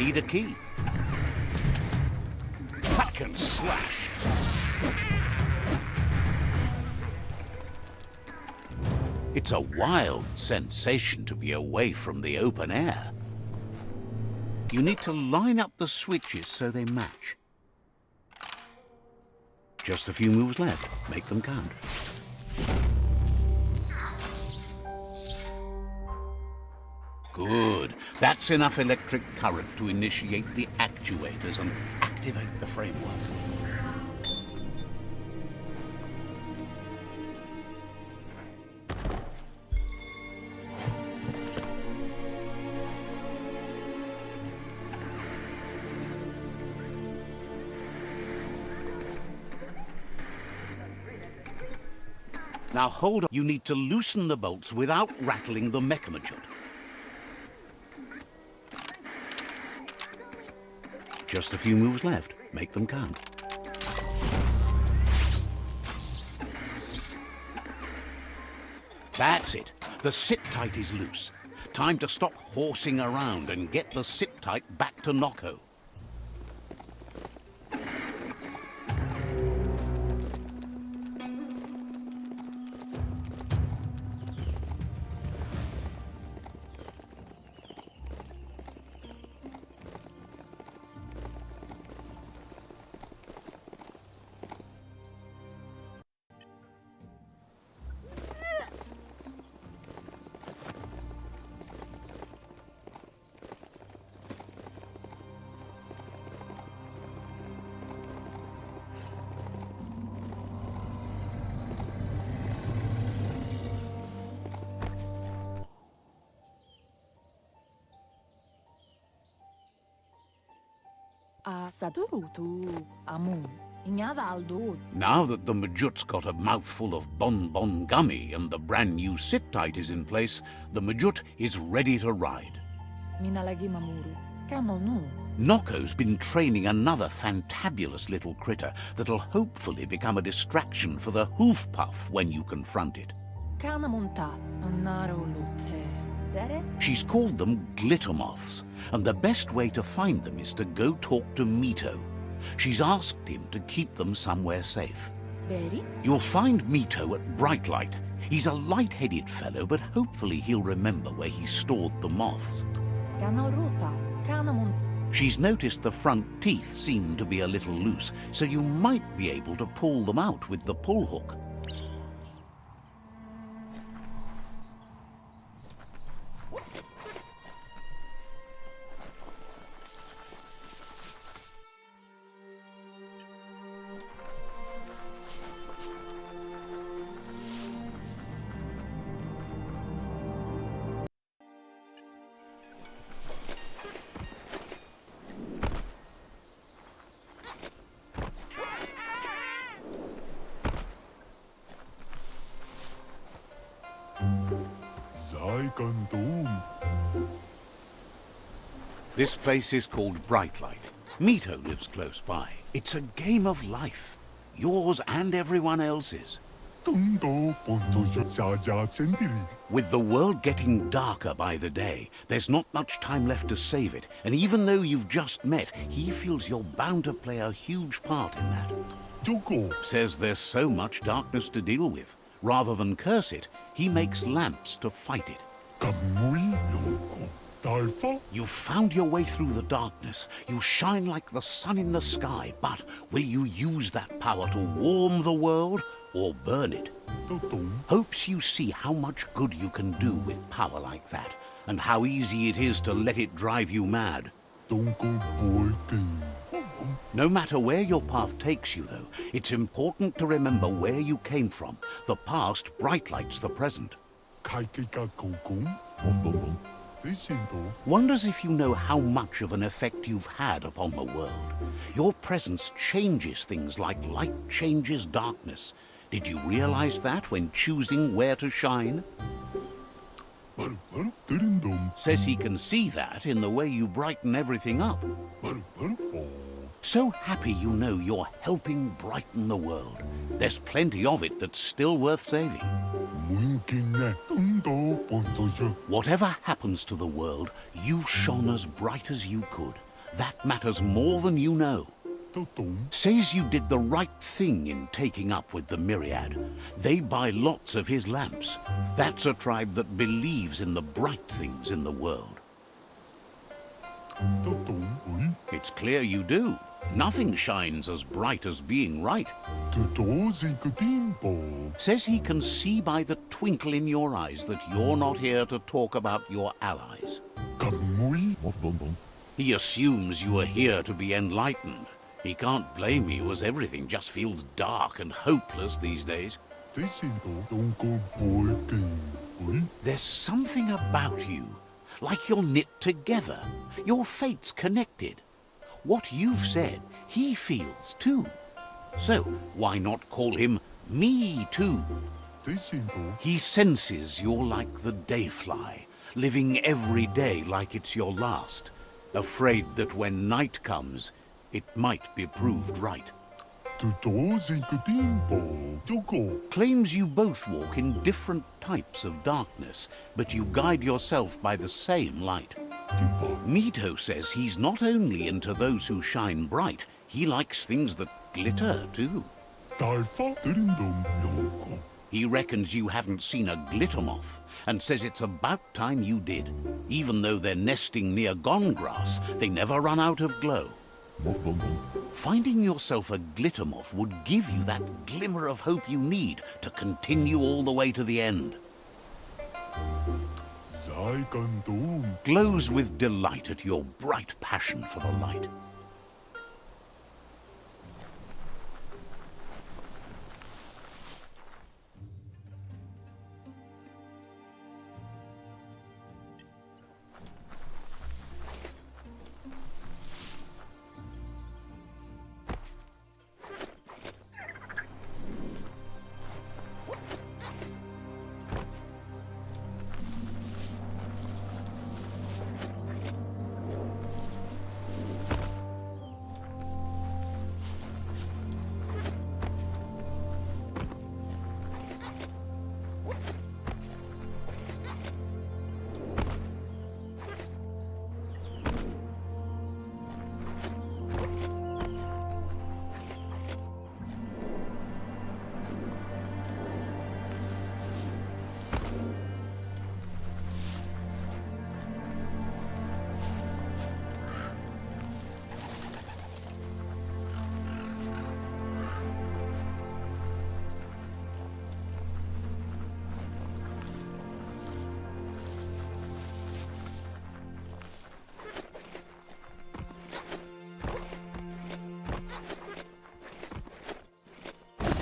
need a key. Hack and slash. It's a wild sensation to be away from the open air. You need to line up the switches so they match. Just a few moves left. Make them count. Good. That's enough electric current to initiate the actuators and activate the framework. Now hold on. You need to loosen the bolts without rattling the Mechamutant. Just a few moves left. Make them count. That's it. The sit-tight is loose. Time to stop horsing around and get the sit-tight back to Noko. Now that the Majut's got a mouthful of bonbon gummy and the brand new sit-tight is in place, the Majut is ready to ride. Noko's been training another fantabulous little critter that'll hopefully become a distraction for the hoof puff when you confront it. She's called them Glittermoths, and the best way to find them is to go talk to Mito. She's asked him to keep them somewhere safe. You'll find Mito at BRIGHTLIGHT. He's a light-headed fellow, but hopefully he'll remember where he stored the moths. She's noticed the front teeth seem to be a little loose, so you might be able to pull them out with the pull hook. This place is called BRIGHTLIGHT. Mito lives close by. It's a game of life. Yours and everyone else's. With the world getting darker by the day, there's not much time left to save it. And even though you've just met, he feels you're bound to play a huge part in that. Says there's so much darkness to deal with. Rather than curse it, he makes lamps to fight it. You've found your way through the darkness. You shine like the sun in the sky, but will you use that power to warm the world or burn it? Hopes you see how much good you can do with power like that, and how easy it is to let it drive you mad. No matter where your path takes you, though, it's important to remember where you came from. The past brightlights the present. Wonders if you know how much of an effect you've had upon the world. Your presence changes things like light changes darkness. Did you realize that when choosing where to shine? Says he can see that in the way you brighten everything up. So happy you know you're helping brighten the world. There's plenty of it that's still worth saving. Whatever happens to the world, you shone as bright as you could. That matters more than you know. Says you did the right thing in taking up with the Myriad. They buy lots of his lamps. That's a tribe that believes in the bright things in the world. It's clear you do. Nothing shines as bright as being right. Says he can see by the twinkle in your eyes that you're not here to talk about your allies. He assumes you are here to be enlightened. He can't blame you, as everything just feels dark and hopeless these days. There's something about you, like you're knit together. Your fate's connected. What you've said, he feels too. So why not call him Me Too? He senses you're like the dayfly, living every day like it's your last, afraid that when night comes, it might be proved right. Claims you both walk in different types of darkness, but you guide yourself by the same light. Mito says he's not only into those who shine bright, he likes things that glitter too. He reckons you haven't seen a glittermoth, and says it's about time you did. Even though they're nesting near gone grass, they never run out of glow. Finding yourself a glittermoth would give you that glimmer of hope you need to continue all the way to the end. Glows with delight at your bright passion for the light.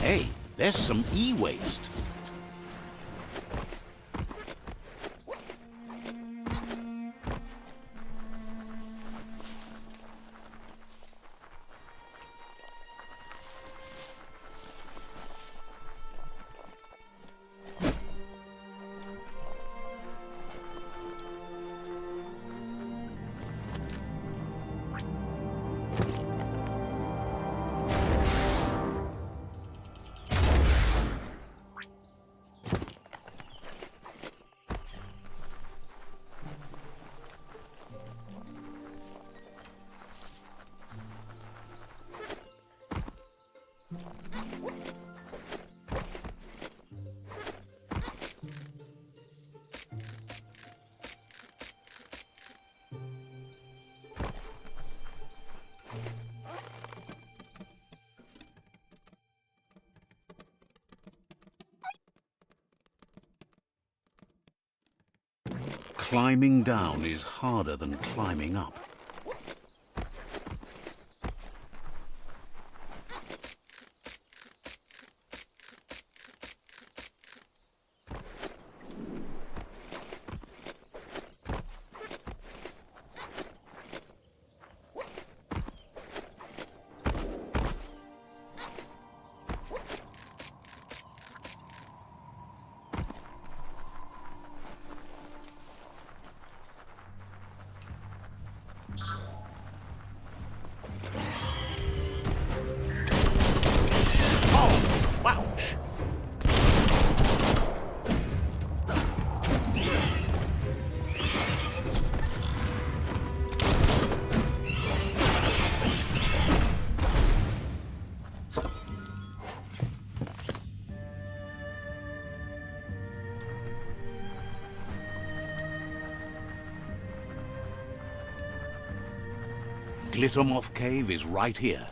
Hey, there's some e-waste. Climbing down is harder than climbing up. Glittermoth Cave is right here.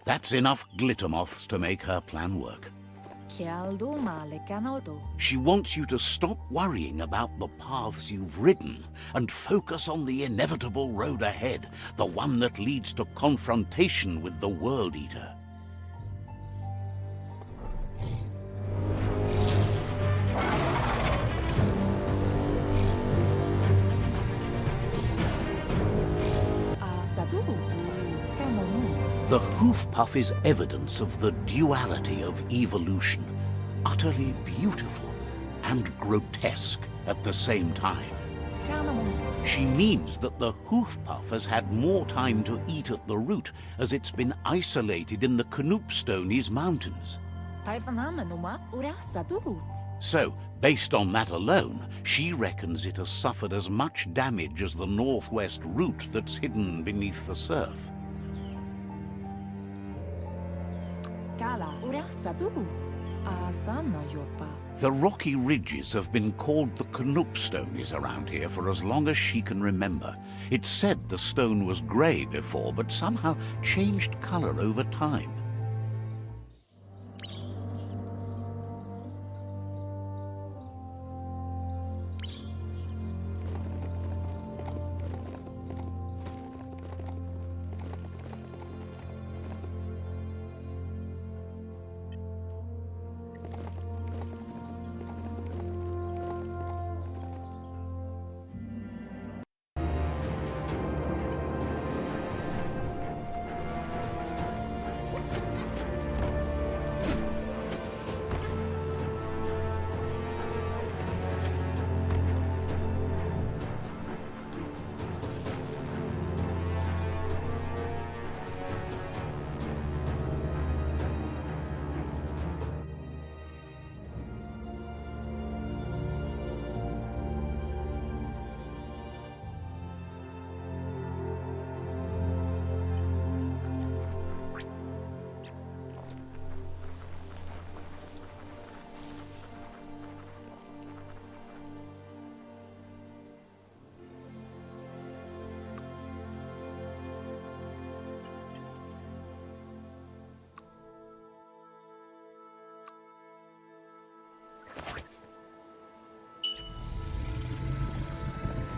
That's enough glittermoths to make her plan work. She wants you to stop worrying about the paths you've ridden and focus on the inevitable road ahead, the one that leads to confrontation with the World Eater. The hoof puff is evidence of the duality of evolution, utterly beautiful and grotesque at the same time. She means that the hoof puff has had more time to eat at the root as it's been isolated in the Knoopstonies mountains. So, based on that alone, she reckons it has suffered as much damage as the northwest root that's hidden beneath the surf. The rocky ridges have been called the Knoopstonies around here for as long as she can remember. It's said the stone was grey before, but somehow changed colour over time.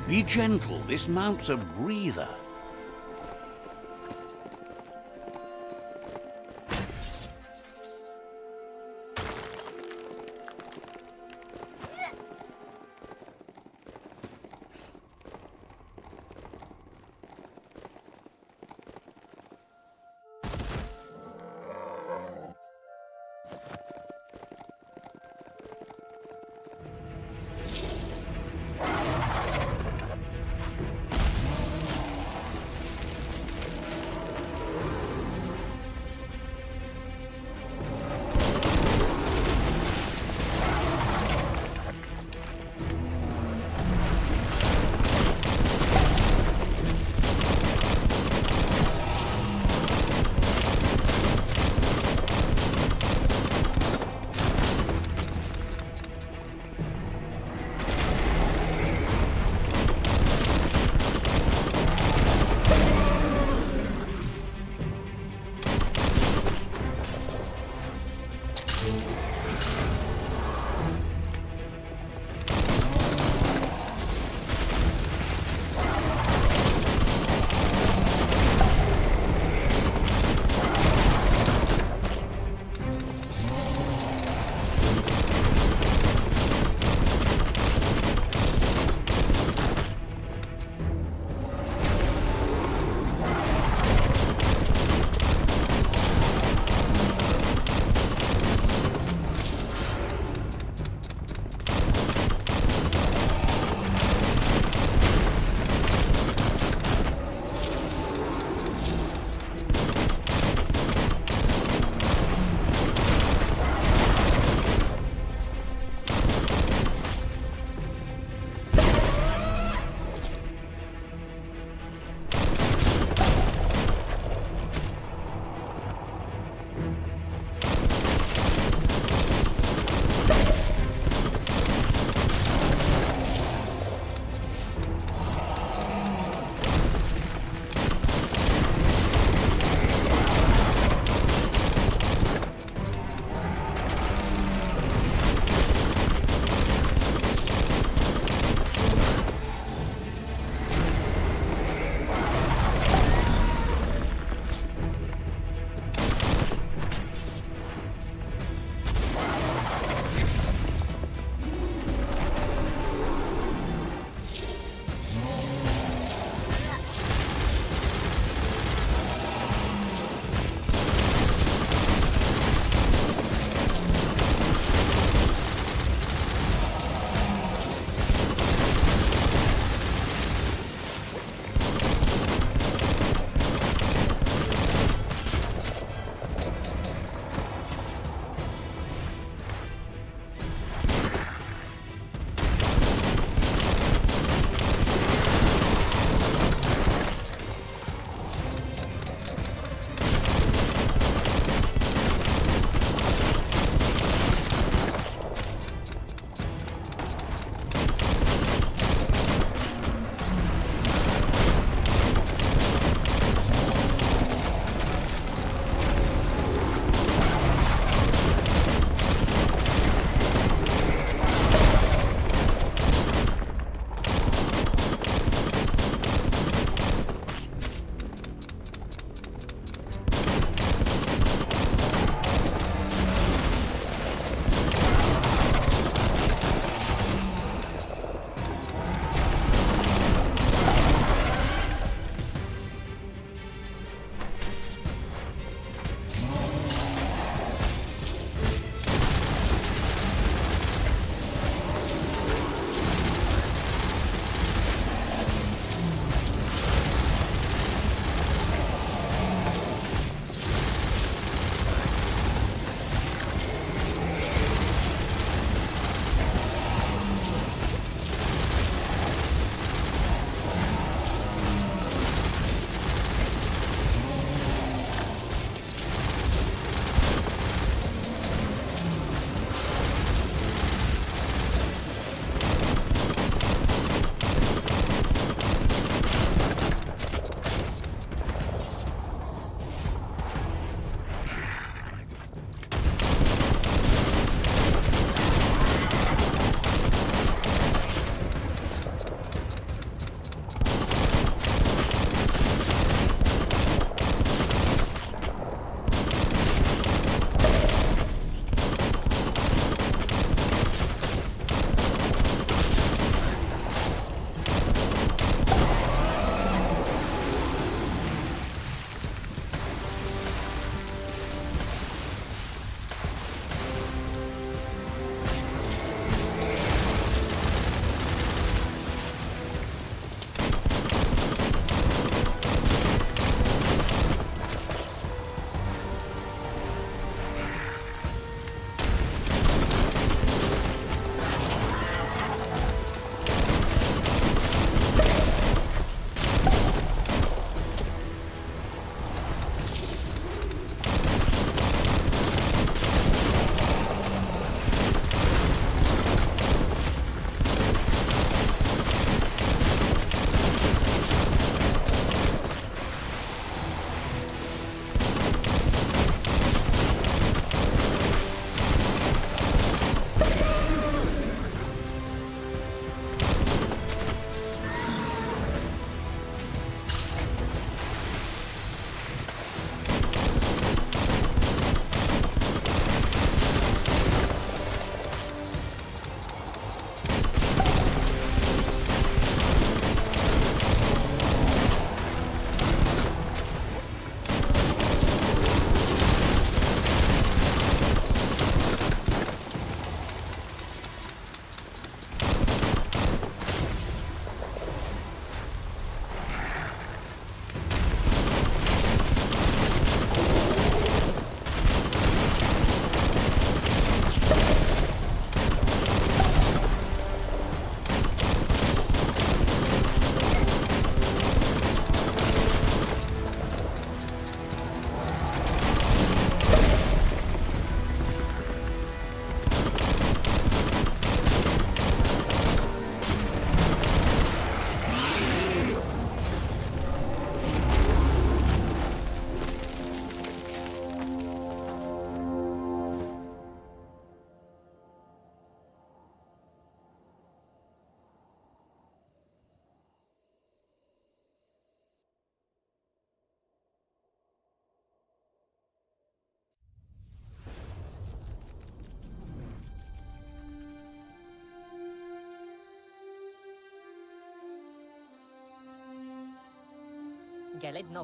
Be gentle, this mount's a breather.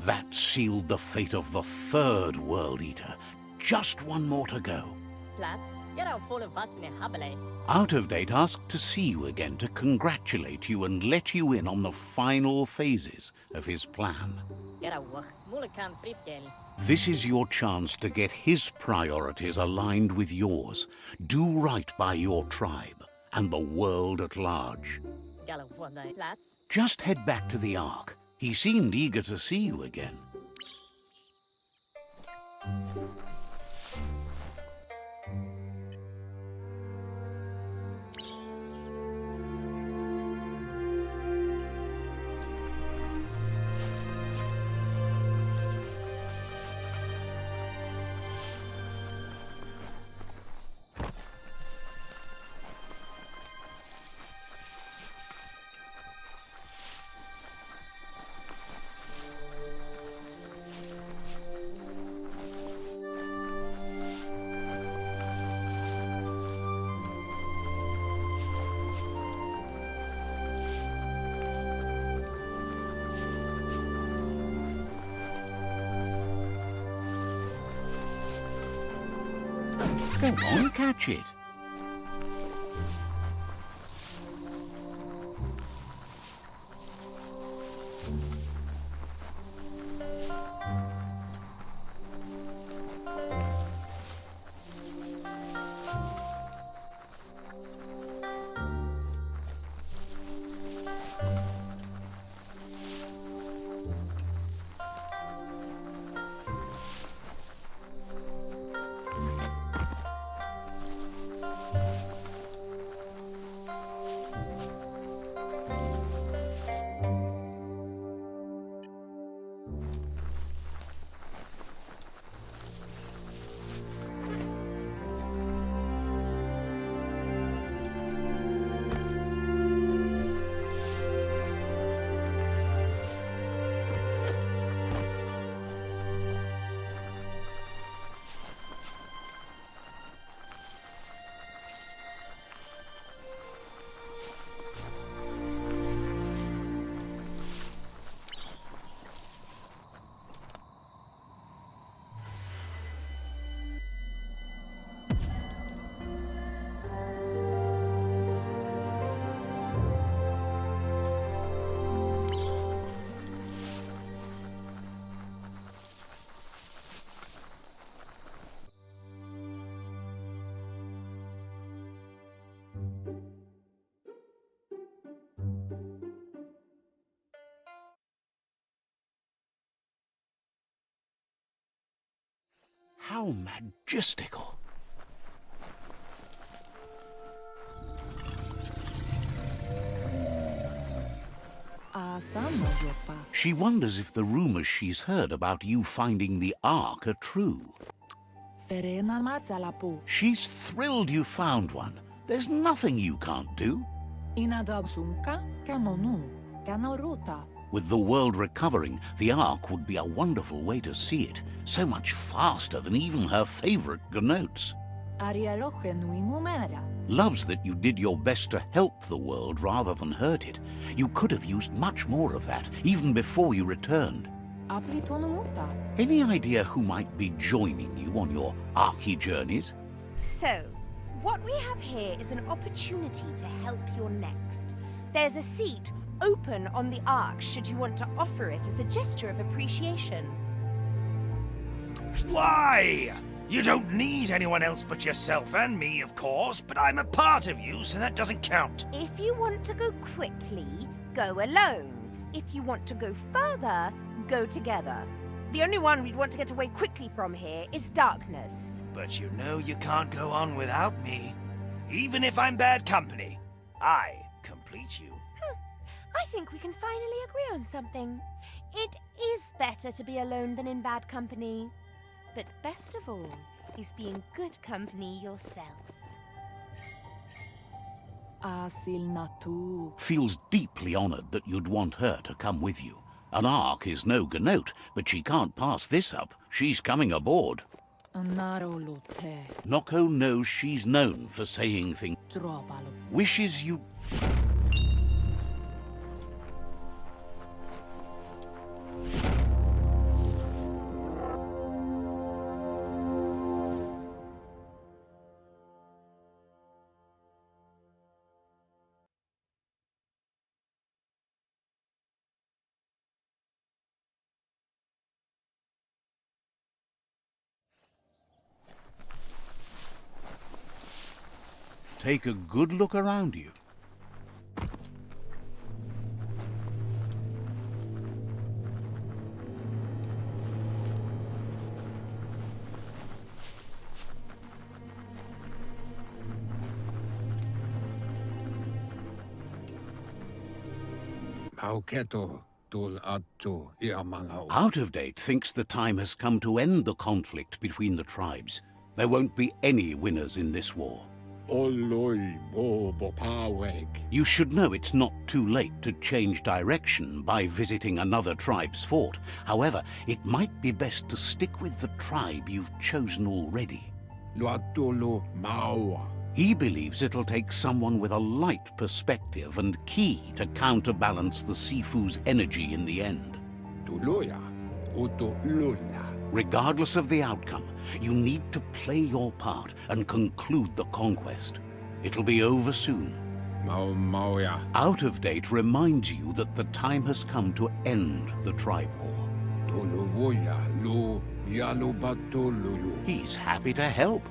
That sealed the fate of the third World Eater. Just one more to go. Out of Date asked to see you again to congratulate you and let you in on the final phases of his plan. This is your chance to get his priorities aligned with yours. Do right by your tribe and the world at large. Just head back to the Ark. He seemed eager to see you again. Go on, catch it. How majestical! She wonders if the rumors she's heard about you finding the Ark are true. She's thrilled you found one. There's nothing you can't do. With the world recovering, the Ark would be a wonderful way to see it. So much faster than even her favorite GNOATs. Loves that you did your best to help the world rather than hurt it. You could have used much more of that, even before you returned. Any idea who might be joining you on your Arky journeys? So, what we have here is an opportunity to help your next. There's a seat open on the Ark should you want to offer it as a gesture of appreciation. Why? You don't need anyone else but yourself and me, of course, but I'm a part of you, so that doesn't count. If you want to go quickly, go alone. If you want to go further, go together. The only one we'd want to get away quickly from here is darkness. But you know you can't go on without me. Even if I'm bad company, I complete you. I think we can finally agree on something. It is better to be alone than in bad company. But best of all is being good company yourself. Feels deeply honored that you'd want her to come with you. An Ark is no GNOAT, but she can't pass this up. She's coming aboard. Noko knows she's known for saying things. Wishes you... Take a good look around you. Out of Date thinks the time has come to end the conflict between the tribes. There won't be any winners in this war. You should know it's not too late to change direction by visiting another tribe's fort. However, it might be best to stick with the tribe you've chosen already. He believes it'll take someone with a light perspective and ki to counterbalance the Sifu's energy in the end. Regardless of the outcome, you need to play your part and conclude the conquest. It'll be over soon. Out of Date reminds you that the time has come to end the tribe war. He's happy to help.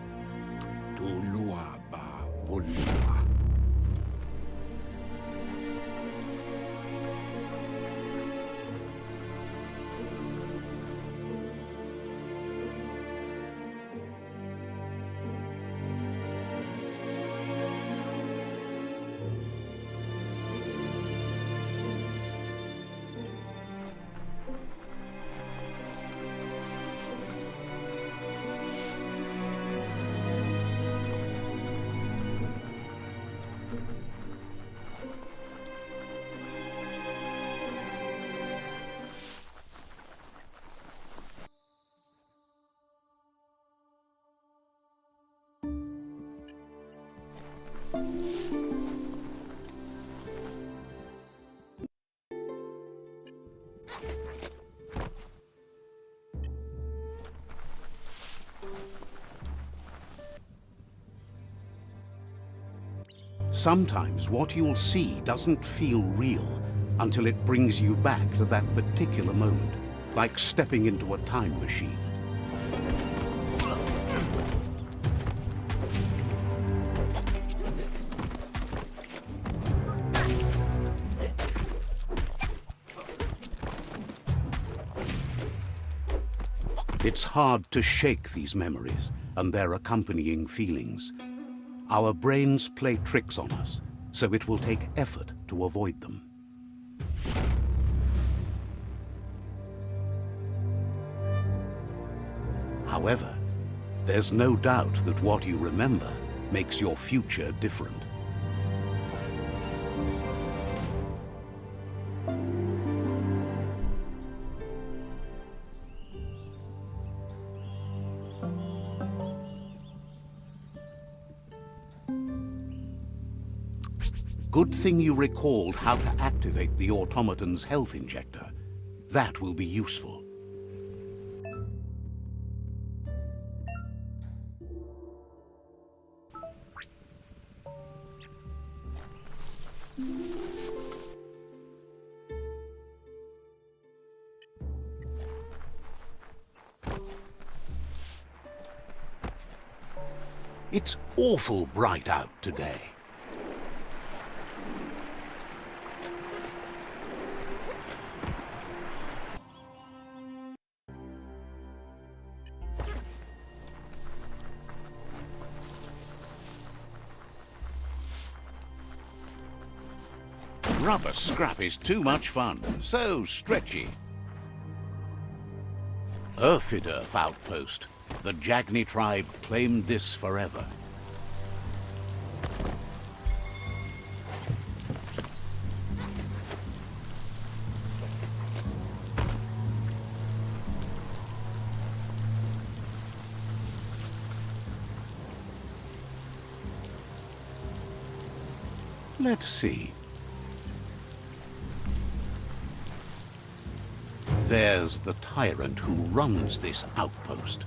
Sometimes what you'll see doesn't feel real until it brings you back to that particular moment, like stepping into a time machine. It's hard to shake these memories and their accompanying feelings. Our brains play tricks on us, so it will take effort to avoid them. However, there's no doubt that what you remember makes your future different. Good thing you recalled how to activate the automaton's health injector. That will be useful. It's awful bright out today. Rubber scrap is too much fun, so stretchy. URFIDURF outpost. The Jagni tribe claimed this forever. Let's see. There's the tyrant who runs this outpost.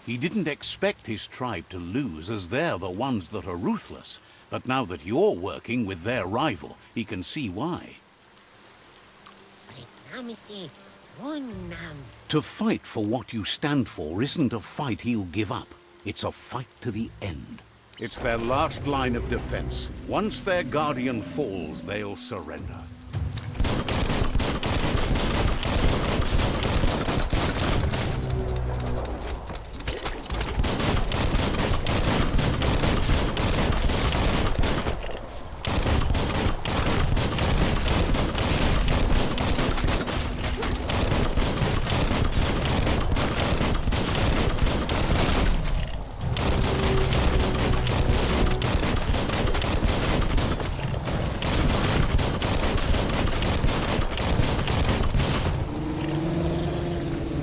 He didn't expect his tribe to lose, as they're the ones that are ruthless. But now that you're working with their rival, he can see why. To fight for what you stand for isn't a fight he'll give up. It's a fight to the end. It's their last line of defense. Once their guardian falls, they'll surrender.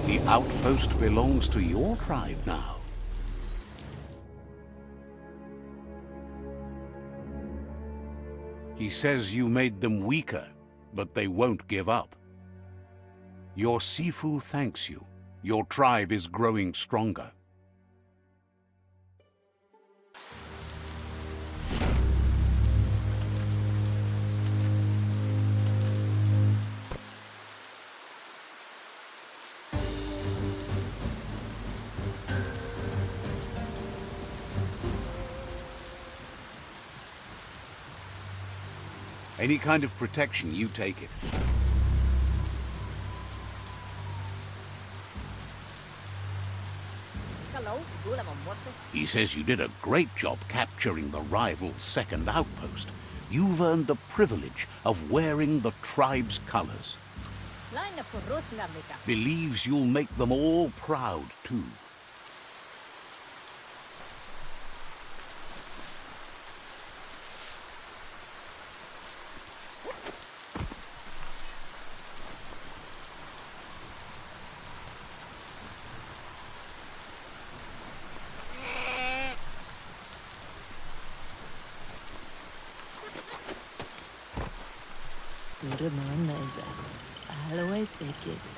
The outpost belongs to your tribe now. He says you made them weaker, but they won't give up. Your Sifu thanks you. Your tribe is growing stronger. Any kind of protection, you take it. He says you did a great job capturing the rival's second outpost. You've earned the privilege of wearing the tribe's colors. Believes you'll make them all proud, too.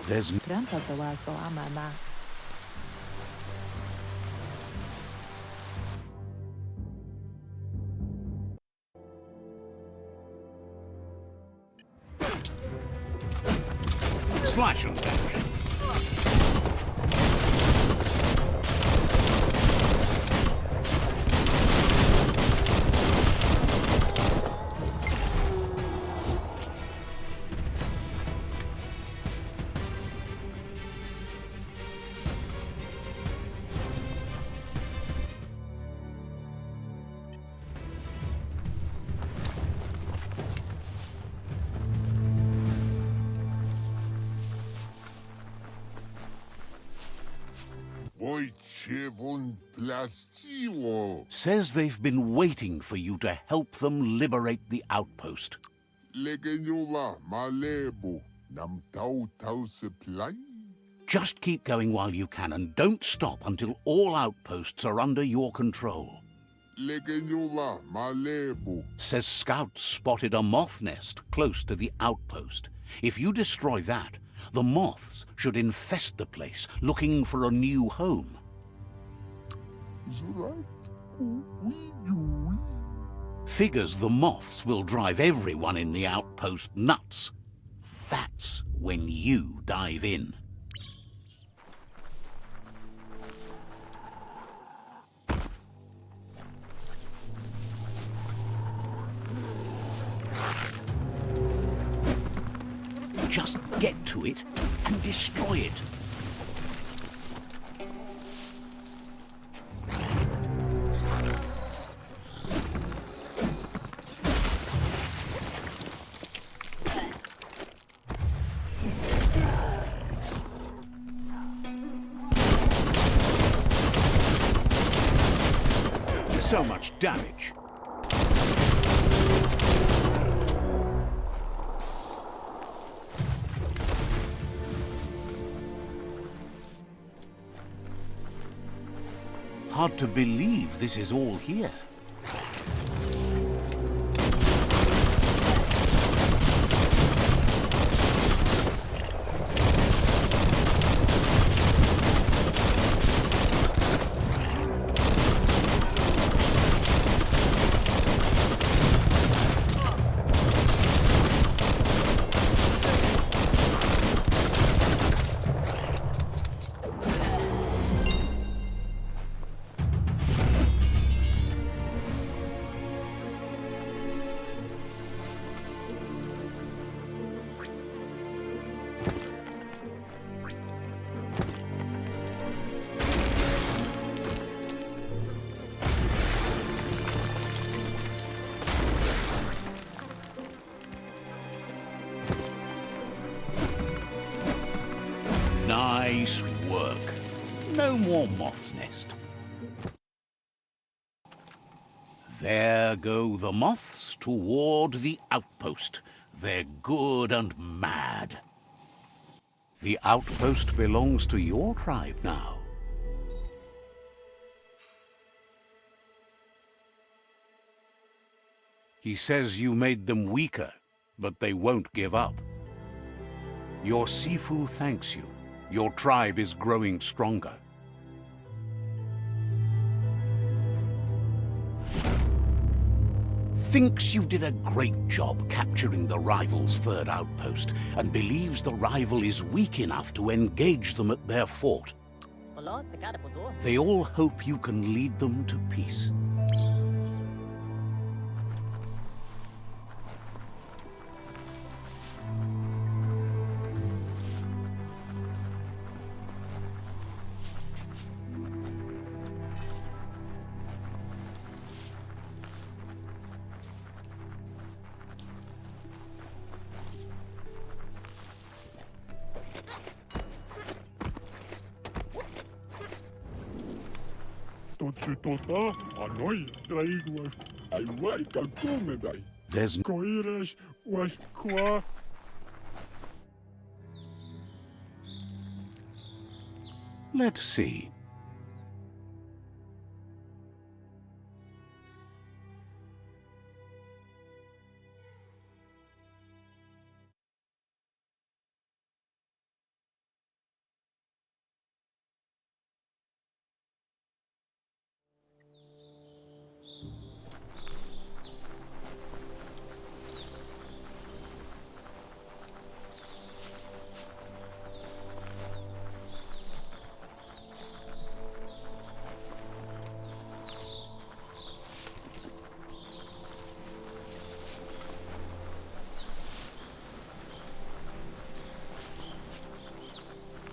There's slash and dash. Says they've been waiting for you to help them liberate the outpost. Just keep going while you can and don't stop until all outposts are under your control. Says scouts spotted a moth nest close to the outpost. If you destroy that, the moths should infest the place, looking for a new home. Figures the moths will drive everyone in the outpost nuts. That's when you dive in. Just get to it and destroy it. So much damage. Hard to believe this is all here. Nice work. No more moth's nest. There go the moths toward the outpost. They're good and mad. The outpost belongs to your tribe now. He says you made them weaker, but they won't give up. Your Sifu thanks you. Your tribe is growing stronger. Thinks you did a great job capturing the rival's third outpost, and believes the rival is weak enough to engage them at their fort. They all hope you can lead them to peace. There's Let's see.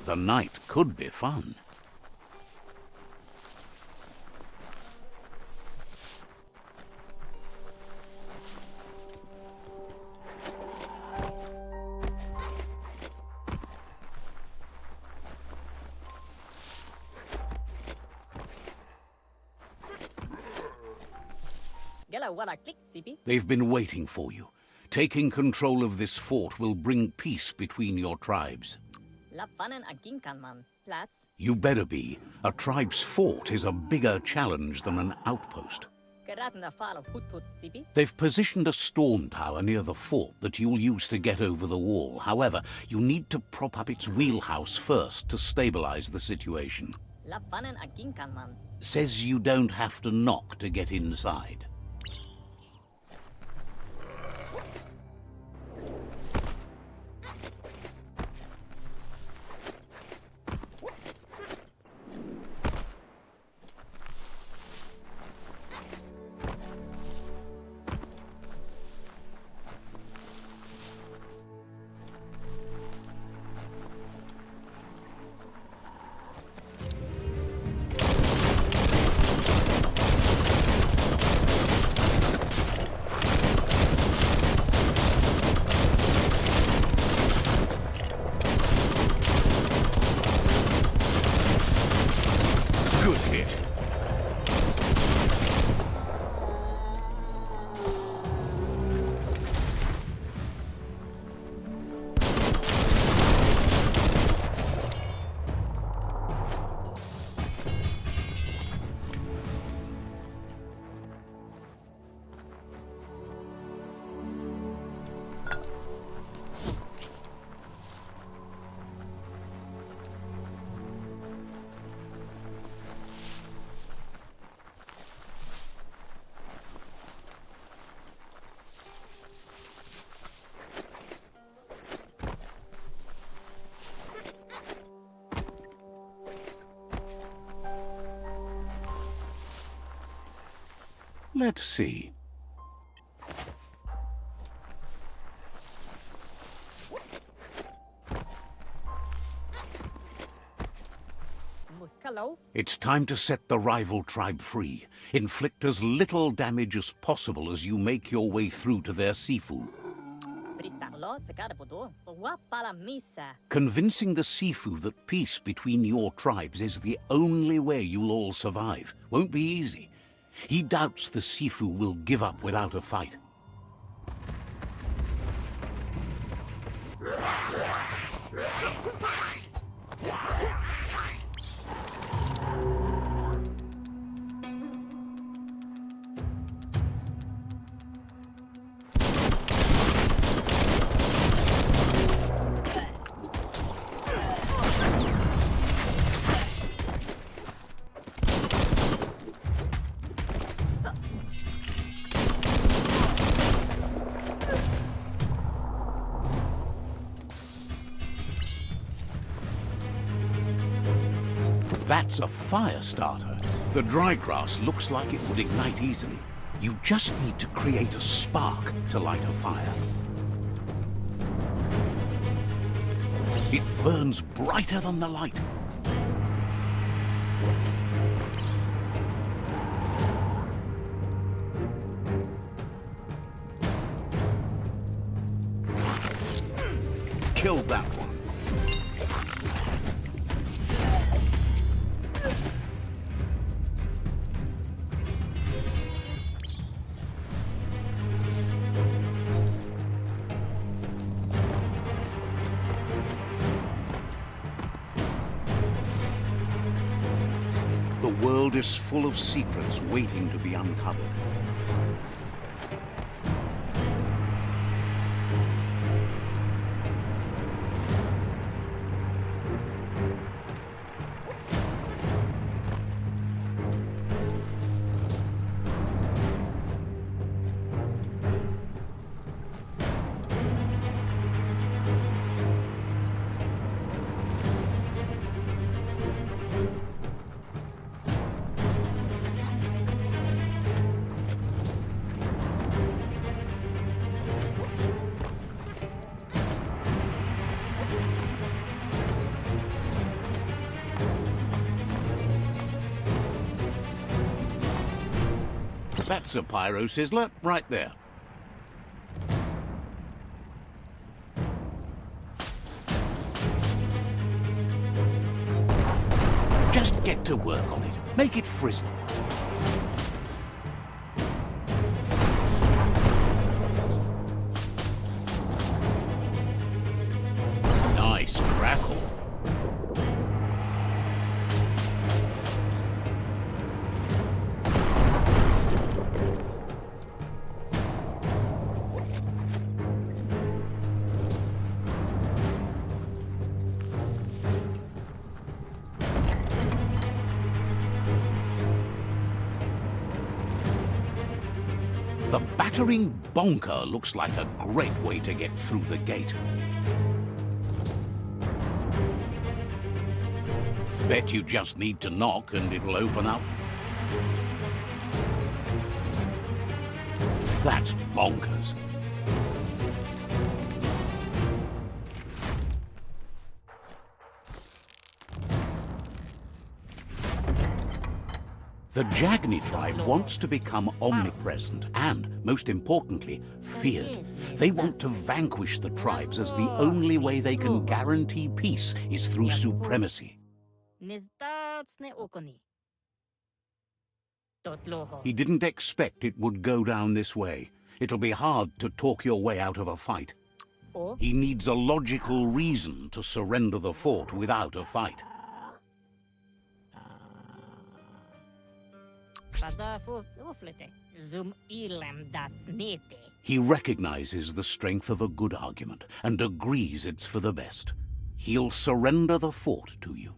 The night could be fun. They've been waiting for you. Taking control of this fort will bring peace between your tribes. You better be. A tribe's fort is a bigger challenge than an outpost. They've positioned a storm tower near the fort that you'll use to get over the wall. However, you need to prop up its wheelhouse first to stabilize the situation. Says you don't have to knock to get inside. Let's see. It's time to set the rival tribe free. Inflict as little damage as possible as you make your way through to their Sifu. Convincing the Sifu that peace between your tribes is the only way you'll all survive won't be easy. He doubts the Sifu will give up without a fight. That's a fire starter. The dry grass looks like it would ignite easily. You just need to create a spark to light a fire. It burns brighter than the light. Killed that one. The world is full of secrets waiting to be uncovered. That's a pyro sizzler right there. Just get to work on it. Make it frizzle. Nice crackle. The battering bonker looks like a great way to get through the gate. Bet you just need to knock and it'll open up. That's bonkers. The Jagni tribe wants to become omnipresent and, most importantly, feared. They want to vanquish the tribes as the only way they can guarantee peace is through supremacy. He didn't expect it would go down this way. It'll be hard to talk your way out of a fight. He needs a logical reason to surrender the fort without a fight. He recognizes the strength of a good argument and agrees it's for the best. He'll surrender the fort to you.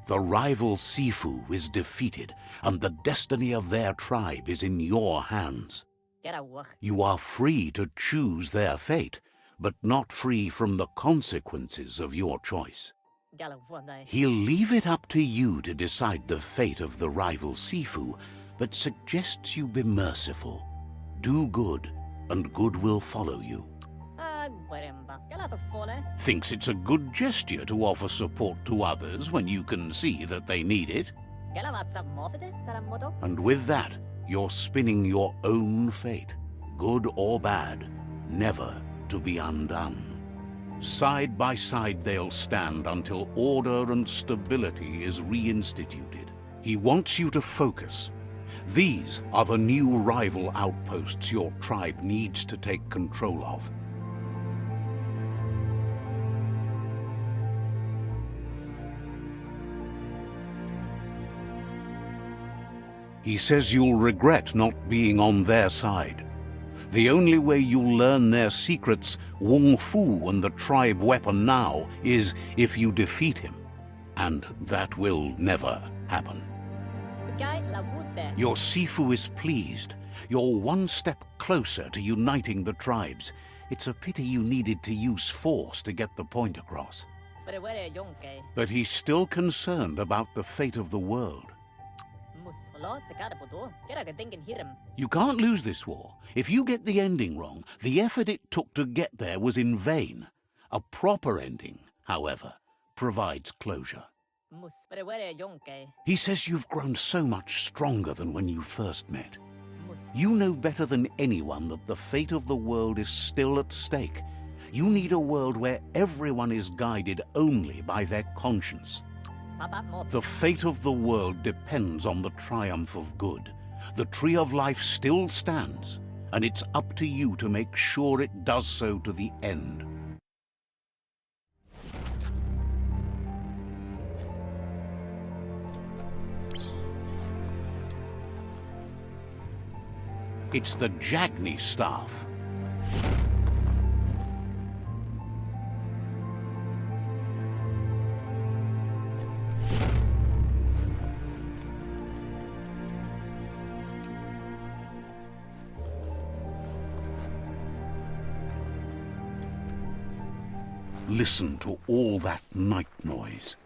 The rival Sifu is defeated, and the destiny of their tribe is in your hands. You are free to choose their fate, but not free from the consequences of your choice. He'll leave it up to you to decide the fate of the rival Sifu, but suggests you be merciful. Do good, and good will follow you. Thinks it's a good gesture to offer support to others when you can see that they need it. And with that, you're spinning your own fate, good or bad, never to be undone. Side by side they'll stand until order and stability is reinstituted. He wants you to focus. These are the new rival outposts your tribe needs to take control of. He says you'll regret not being on their side. The only way you'll learn their secrets, Wung Fu and the tribe weapon now, is if you defeat him. And that will never happen. Your Sifu is pleased. You're one step closer to uniting the tribes. It's a pity you needed to use force to get the point across. But he's still concerned about the fate of the world. You can't lose this war. If you get the ending wrong, the effort it took to get there was in vain. A proper ending, however, provides closure. He says you've grown so much stronger than when you first met. You know better than anyone that the fate of the world is still at stake. You need a world where everyone is guided only by their conscience. The fate of the world depends on the triumph of good. The Tree of Life still stands, and it's up to you to make sure it does so to the end. It's the Jagni staff. Listen to all that night noise.